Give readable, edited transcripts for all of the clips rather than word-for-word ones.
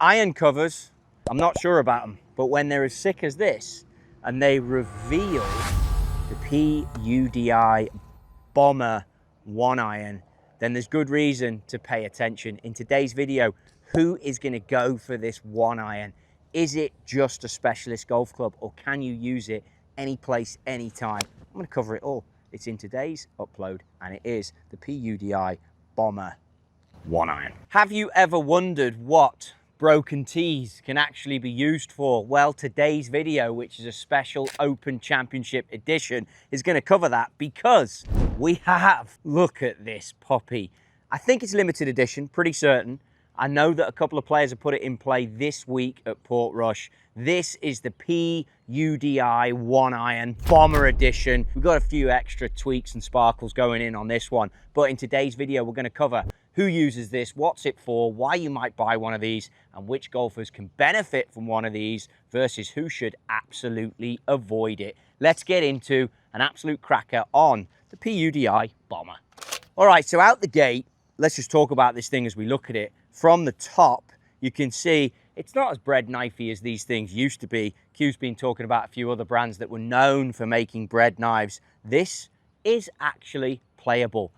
Iron covers, I'm not sure about them, but when they're as sick as this and they reveal the P-UDI Bomber 1-iron, then there's good reason to pay attention. In today's video, who is going to go for this 1-iron? Is it just a specialist golf club, or can you use it any place, anytime? I'm going to cover it all. It's in today's upload, and it is the P-UDI Bomber 1-iron. Have you ever wondered what broken tees can actually be used for? Well, today's video, which is a special Open Championship edition, is going to cover that, because we have, look at this puppy. I think it's limited edition, pretty certain. I know that a couple of players have put it in play this week at Portrush. This is the P-UDI 1-iron Bomber Edition. We've got a few extra tweaks and sparkles going in on this one, but in today's video, we're going to cover who uses this, what's it for, why you might buy one of these, and which golfers can benefit from one of these versus who should absolutely avoid it. Let's get into an absolute cracker on the P-UDI Bomber. All right, so out the gate, let's just talk about this thing as we look at it. From the top, you can see it's not as bread knifey as these things used to be. Q's been talking about a few other brands that were known for making bread knives. This is actually playable.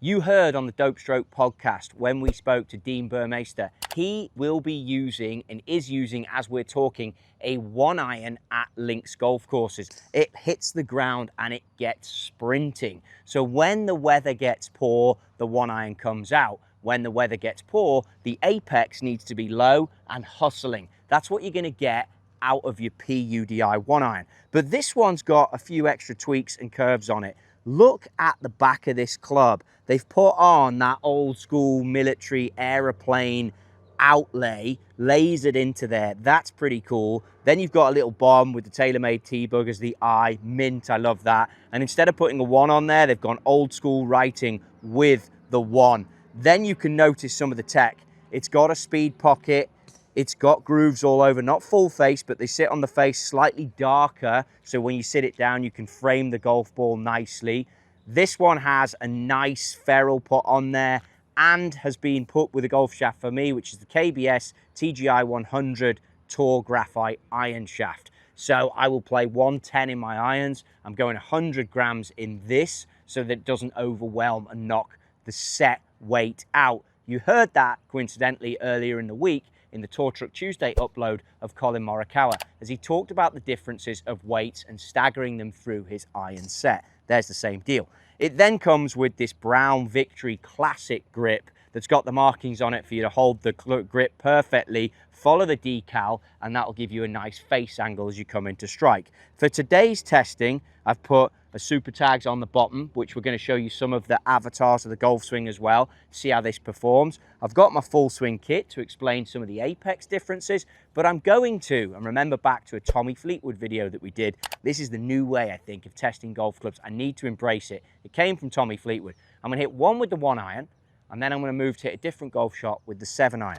You heard on the Dope Stroke podcast when we spoke to Dean Burmeister, he will be using and is using, as we're talking, a 1-iron at links golf courses. It hits the ground and it gets sprinting. So when the weather gets poor, the 1-iron comes out. When the weather gets poor, the apex needs to be low and hustling. That's what you're going to get out of your P-UDI 1-iron. But this one's got a few extra tweaks and curves on it. Look at the back of this club. They've put on that old school military aeroplane outlay lasered into there. That's pretty cool. Then you've got a little bomb with the Taylormade T-bug as the eye. Mint, I love that. And instead of putting a 1 on there, they've gone old school writing with the 1. Then you can notice some of the tech. It's got a speed pocket. It's got grooves all over, not full face, but they sit on the face slightly darker. So when you sit it down, you can frame the golf ball nicely. This one has a nice ferrule put on there and has been put with a golf shaft for me, which is the KBS TGI 100 Tour Graphite Iron Shaft. So I will play 110 in my irons. I'm going 100 grams in this so that it doesn't overwhelm and knock the set weight out. You heard that coincidentally earlier in the week in the Tour Truck Tuesday upload of Colin Morikawa, as he talked about the differences of weights and staggering them through his iron set. There's the same deal. It then comes with this brown Victory Classic grip that's got the markings on it for you to hold the grip perfectly, follow the decal, and that'll give you a nice face angle as you come into strike. For today's testing, I've put a Super Tags on the bottom, which we're going to show you some of the avatars of the golf swing as well, see how this performs. I've got my full swing kit to explain some of the apex differences, but I'm going to, and remember back to a Tommy Fleetwood video that we did, this is the new way, I think, of testing golf clubs. I need to embrace it. It came from Tommy Fleetwood. I'm going to hit one with the 1-iron, and then I'm going to move to hit a different golf shot with the 7-iron.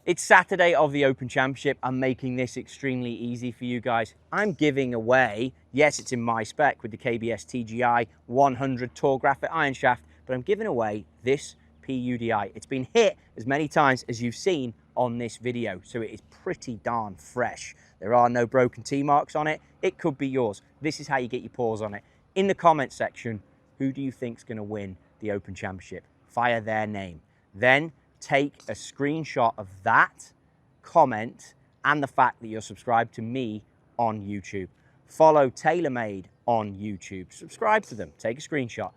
It's Saturday of the Open Championship. I'm making this extremely easy for you guys. I'm giving away, yes, it's in my spec with the KBS TGI 100 Tour Graphite Iron Shaft, but I'm giving away this P-UDI. It's been hit as many times as you've seen on this video, so it is pretty darn fresh. There are no broken tee marks on it. It could be yours. This is how you get your paws on it. In the comment section, who do you think's going to win the Open Championship? Fire their name. Then take a screenshot of that comment and the fact that you're subscribed to me on YouTube. Follow Taylormade on YouTube. Subscribe to them. Take a screenshot.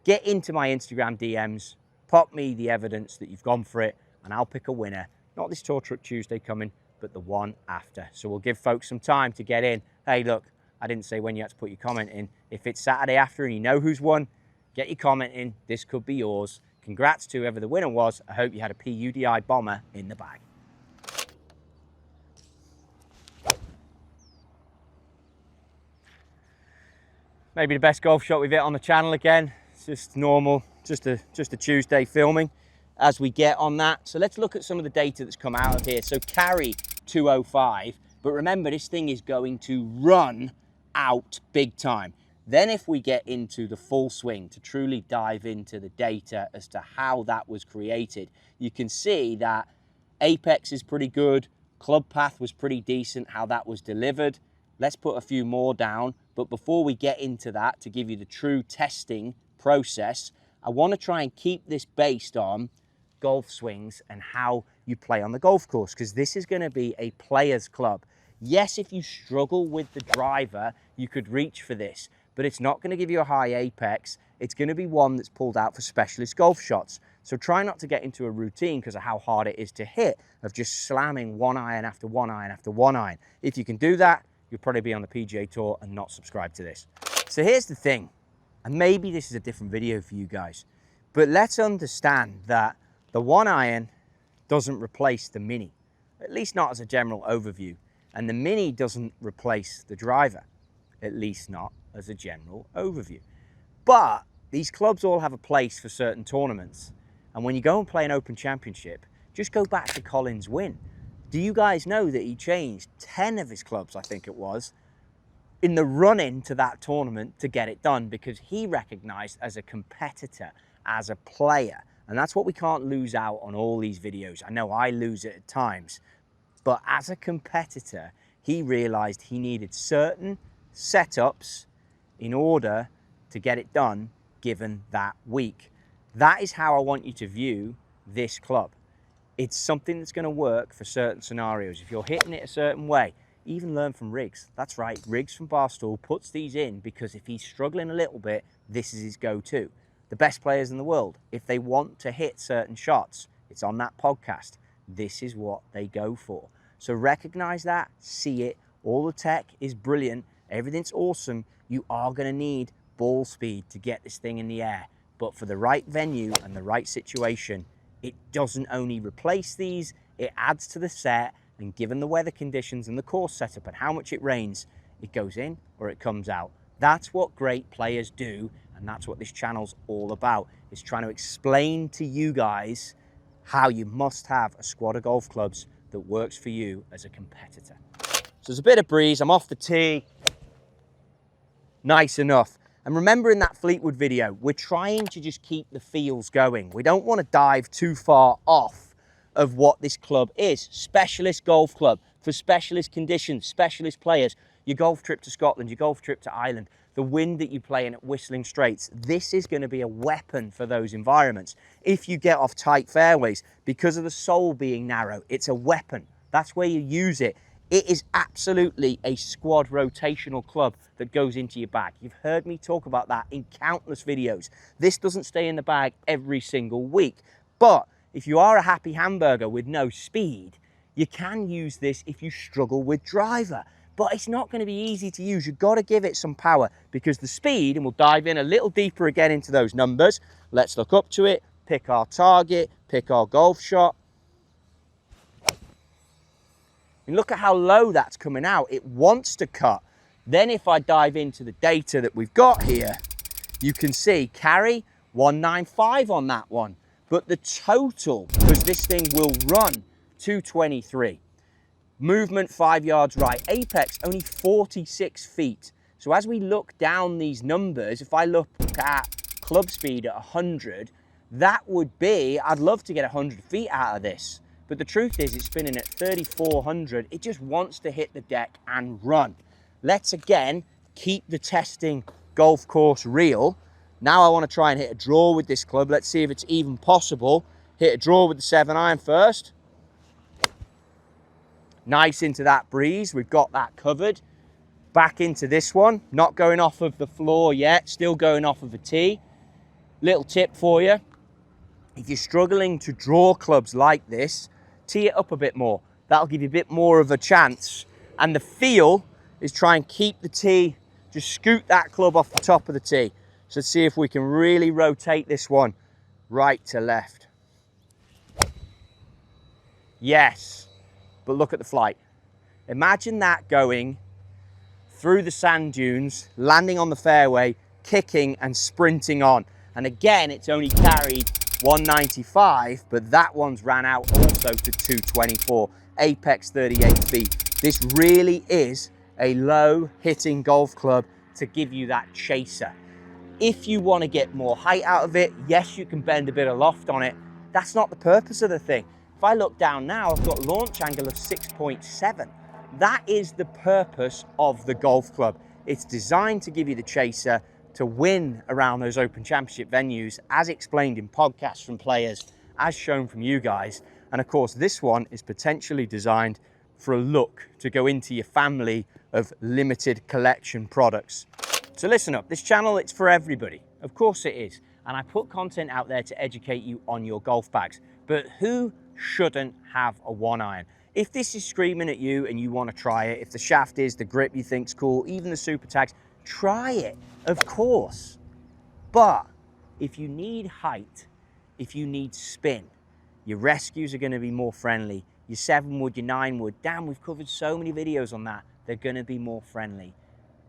Get into my Instagram DMs. Pop me the evidence that you've gone for it, and I'll pick a winner. Not this Tour Truck Tuesday coming, but the one after. So we'll give folks some time to get in. Hey, look, I didn't say when you had to put your comment in. If it's Saturday after and you know who's won, get your comment in. This could be yours. Congrats to whoever the winner was. I hope you had a P-UDI Bomber in the bag. Maybe the best golf shot we've hit on the channel again. It's just normal, just a Tuesday filming as we get on that. So let's look at some of the data that's come out of here. So carry 205, but remember this thing is going to run out big time. Then if we get into the full swing to truly dive into the data as to how that was created, you can see that Apex is pretty good. Club path was pretty decent, how that was delivered. Let's put a few more down. But before we get into that, to give you the true testing process, I want to try and keep this based on golf swings and how you play on the golf course, because this is going to be a player's club. Yes, if you struggle with the driver, you could reach for this, but it's not going to give you a high apex. It's going to be one that's pulled out for specialist golf shots. So try not to get into a routine because of how hard it is to hit, of just slamming one iron after one iron after one iron. If you can do that, you'll probably be on the PGA Tour and not subscribe to this. So here's the thing, and maybe this is a different video for you guys, but let's understand that the one iron doesn't replace the mini, at least not as a general overview. And the mini doesn't replace the driver, at least not as a general overview. But these clubs all have a place for certain tournaments. And when you go and play an Open Championship, just go back to Colin's win. Do you guys know that he changed 10 of his clubs, I think it was, in the run-in to that tournament to get it done, because he recognized as a competitor, as a player. And that's what we can't lose out on all these videos. I know I lose it at times. But as a competitor, he realized he needed certain setups in order to get it done given that week. That is how I want you to view this club. It's something that's going to work for certain scenarios. If you're hitting it a certain way, even learn from Riggs. That's right, Riggs from Barstool puts these in because if he's struggling a little bit, this is his go-to. The best players in the world, if they want to hit certain shots, it's on that podcast. This is what they go for. So recognize that, see it. All the tech is brilliant. Everything's awesome. You are going to need ball speed to get this thing in the air. But for the right venue and the right situation, it doesn't only replace these, it adds to the set. And given the weather conditions and the course setup and how much it rains, it goes in or it comes out. That's what great players do. And that's what this channel's all about. It's trying to explain to you guys how you must have a squad of golf clubs that works for you as a competitor. So there's a bit of breeze, I'm off the tee, nice enough. And remember in that Fleetwood video, we're trying to just keep the feels going. We don't want to dive too far off of what this club is. Specialist golf club for specialist conditions, specialist players. Your golf trip to Scotland, your golf trip to Ireland, the wind that you play in at Whistling Straits, this is going to be a weapon for those environments. If you get off tight fairways, because of the sole being narrow, it's a weapon. That's where you use it. It is absolutely a squad rotational club that goes into your bag. You've heard me talk about that in countless videos. This doesn't stay in the bag every single week. But if you are a happy hamburger with no speed, you can use this if you struggle with driver. But it's not going to be easy to use. You've got to give it some power because the speed, and we'll dive in a little deeper again into those numbers. Let's look up to it, pick our target, pick our golf shot. And look at how low that's coming out. It wants to cut. Then if I dive into the data that we've got here, you can see carry 195 on that one. But the total, because this thing will run 223. Movement 5 yards right. Apex only 46 feet. So as we look down these numbers, if I look at club speed at 100, that would be, I'd love to get 100 feet out of this. But the truth is it's spinning at 3,400. It just wants to hit the deck and run. Let's again keep the testing golf course real. Now I want to try and hit a draw with this club. Let's see if it's even possible. Hit a draw with the 7-iron first. Nice into that breeze. We've got that covered. Back into this one. Not going off of the floor yet. Still going off of a tee. Little tip for you. If you're struggling to draw clubs like this, tee it up a bit more. That'll give you a bit more of a chance. And the feel is try and keep the tee, just scoot that club off the top of the tee. So let's see if we can really rotate this one right to left. Yes, but look at the flight. Imagine that going through the sand dunes, landing on the fairway, kicking and sprinting on. And again, it's only carried 195, but that one's ran out also to 224, apex 38 feet. This really is a low hitting golf club to give you that chaser. If you want to get more height out of it, yes, you can bend a bit of loft on it. That's not the purpose of the thing. If I look down now, I've got launch angle of 6.7. That is the purpose of the golf club. It's designed to give you the chaser to win around those Open Championship venues, as explained in podcasts from players, as shown from you guys. And of course, this one is potentially designed for a look to go into your family of limited collection products. So listen up, this channel, it's for everybody. Of course it is. And I put content out there to educate you on your golf bags. But who shouldn't have a 1-iron? If this is screaming at you and you want to try it, if the shaft is, the grip you think's cool, even the super tags, try it, of course. But if you need height, if you need spin, your rescues are going to be more friendly. Your 7-wood, your 9-wood, damn, we've covered so many videos on that. They're going to be more friendly.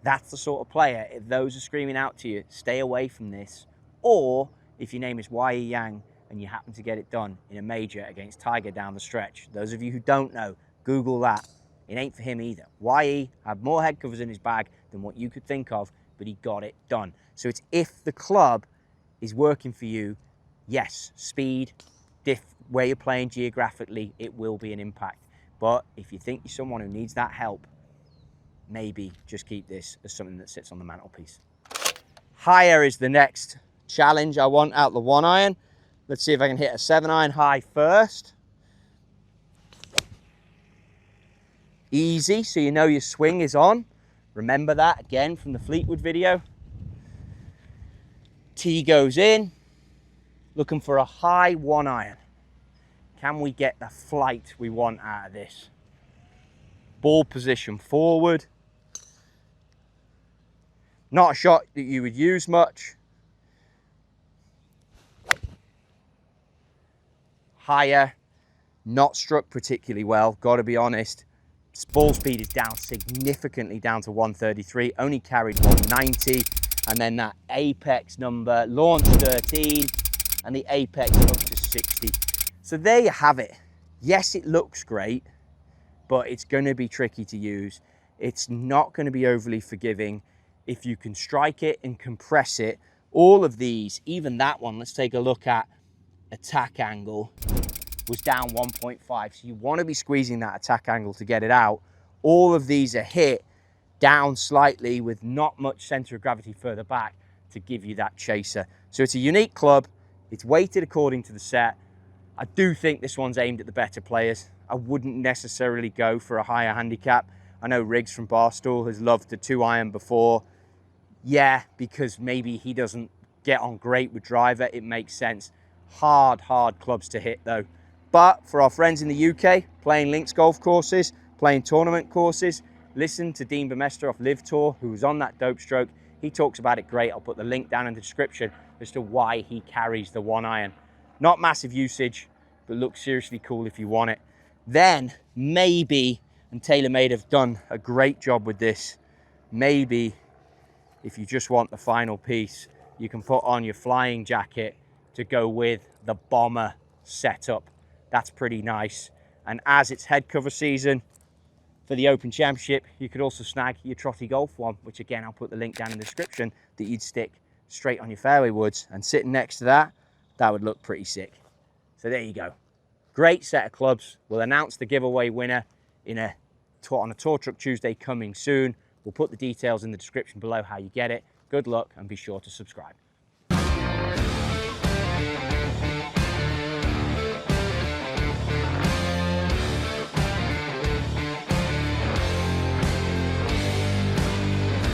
That's the sort of player, if those are screaming out to you, stay away from this. Or if your name is Yi Yang and you happen to get it done in a major against Tiger down the stretch. Those of you who don't know, Google that. It ain't for him either. Yi had more head covers in his bag than what you could think of, but he got it done. So it's if the club is working for you, yes, speed, where you're playing geographically, it will be an impact. But if you think you're someone who needs that help, maybe just keep this as something that sits on the mantelpiece. Higher is the next challenge I want out the 1-iron. Let's see if I can hit a 7-iron high first. Easy, so you know your swing is on. Remember that again from the Fleetwood video. Tee goes in, looking for a high 1-iron. Can we get the flight we want out of this? Ball position forward. Not a shot that you would use much. Higher, not struck particularly well, got to be honest. Ball speed is down significantly, down to 133, only carried 190. And then that apex number, launch 13, and the apex up to 60. So there you have it. Yes, it looks great, but it's going to be tricky to use. It's not going to be overly forgiving. If you can strike it and compress it, all of these, even that one, let's take a look at attack angle, was down 1.5. So you want to be squeezing that attack angle to get it out. All of these are hit down slightly with not much center of gravity further back to give you that chaser. So it's a unique club. It's weighted according to the set. I do think this one's aimed at the better players. I wouldn't necessarily go for a higher handicap. I know Riggs from Barstool has loved the 2-iron before. Yeah, because maybe he doesn't get on great with driver. It makes sense. Hard clubs to hit though. But for our friends in the UK, playing links golf courses, playing tournament courses, listen to Dean Bemester off Live Tour, who was on that dope stroke. He talks about it great. I'll put the link down in the description as to why he carries the 1-iron. Not massive usage, but looks seriously cool if you want it. Then maybe, and Taylormade have done a great job with this, maybe if you just want the final piece, you can put on your flying jacket to go with the bomber setup. That's pretty nice. And as it's head cover season for the Open Championship, you could also snag your Trotty Golf one, which again, I'll put the link down in the description, that you'd stick straight on your fairway woods. And sitting next to that, that would look pretty sick. So there you go. Great set of clubs. We'll announce the giveaway winner on a Tour Truck Tuesday coming soon. We'll put the details in the description below how you get it. Good luck and be sure to subscribe.